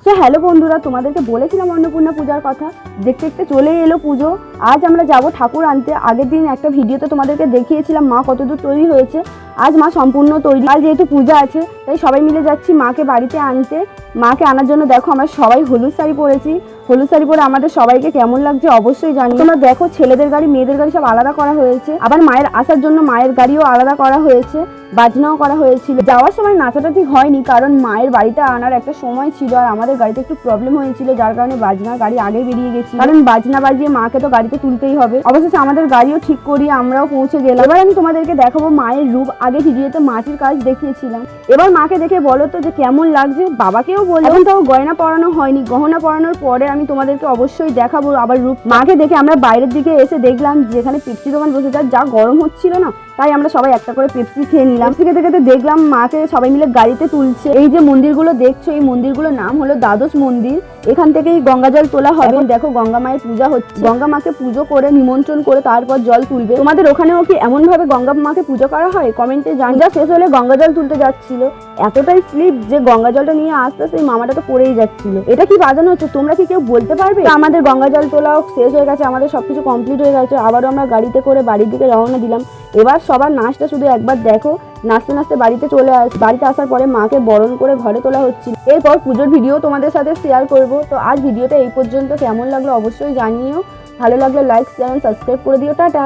তো হ্যালো বন্ধুরা, তোমাদেরকে বলেছিলাম অন্নপূর্ণা পূজার কথা। দেখতে দেখতে চলে এলো পুজো। আজ আমরা যাব ঠাকুর আনতে। আগের দিন একটা ভিডিওতে তোমাদেরকে দেখিয়েছিলাম মা কতদূর তৈরি হয়েছে। আজ মা সম্পূর্ণ তৈরি। আজ যেহেতু পূজা আছে তাই সবাই মিলে যাচ্ছি মাকে বাড়িতে আনতে। মাকে আনার জন্য দেখো আমরা সবাই হলুদ শাড়ি পরেছি। হলুদ শাড়ি পরে আমাদের সবাইকে কেমন লাগছে অবশ্যই জানি। তোমরা দেখো ছেলেদের গাড়ি মেয়েদের গাড়ি সব আলাদা করা হয়েছে। আবার মায়ের আসার জন্য মায়ের গাড়িও আলাদা করা হয়েছে, বাজনাও করা হয়েছিল। যাওয়ার সময় নাচাটা ঠিক হয়নি, কারণ মায়ের বাড়িতে আনার একটা সময় ছিল আর আমাদের গাড়িতে একটু প্রবলেম হয়েছিল, যার কারণে বাজনার গাড়ি আগে বেরিয়ে গেছি। কারণ বাজনা বাজিয়ে মাকে তো গাড়িতে তুলতেই হবে। অবশেষে আমাদের গাড়িও ঠিক করিয়ে আমরাও পৌঁছে গেলাম। এবার আমি তোমাদেরকে দেখাবো মায়ের রূপ। আগে ভিডিওতে মাটির কাজ দেখিয়েছিলাম, এবার মাকে দেখে বলো তো যে কেমন লাগছে। বাবাকেও বলো। এখন তাও গয়না পরানো হয়নি, গহনা পরানোর পরে আমি তোমাদেরকে অবশ্যই দেখাবো আবার রূপ। মাকে দেখে আমরা বাইরের দিকে এসে দেখলাম যেখানে পেপসি দোকান বসে, যা গরম হচ্ছিল না, তাই আমরা সবাই একটা করে পেপসি খেয়ে নিলাম। পেপসি খেতে খেতে দেখলাম মাকে সবাই মিলে গাড়িতে তুলছে। এই যে মন্দিরগুলো দেখছো, এই মন্দিরগুলোর নাম হলো দ্বাদশ মন্দির। এখান থেকেই গঙ্গা জল তোলা হবে। দেখো গঙ্গা মায়ের পূজা হচ্ছে। গঙ্গা মাকে পুজো করে নিমন্ত্রণ করে তারপর জল তুলবে। তোমাদের ওখানেও কি এমন ভাবে গঙ্গা মাকে পুজো করা হয়? কমেন্টে জানি। যা শেষ হলে গঙ্গা জল তুলতে যাচ্ছিল, এতটাই স্লিপ যে গঙ্গা জলটা নিয়ে আস্তে আস্তে মামাটা তো পড়েই যাচ্ছিল। এটা কি বাজানো হচ্ছে তোমরা কি কেউ বলতে পারবে? আমাদের গঙ্গা জল তোলাও শেষ হয়ে গেছে, আমাদের সবকিছু কমপ্লিট হয়ে গেছে। আবারও আমরা গাড়িতে করে বাড়ির দিকে রওনা দিলাম। এবার সবার নাচটা শুধু একবার দেখো। নাচতে নাচতে বাড়িতে বাড়িতে আসার পরে মাকে বরণ করে ঘরে তোলা হচ্ছিল। এরপর পুজোর ভিডিও তোমাদের সাথে শেয়ার করব। তো আজ ভিডিওটা এই পর্যন্ত। কেমন লাগলো অবশ্যই জানিও। ভালো লাগলে লাইক, চ্যানেল সাবস্ক্রাইব করে দিও। টাটা।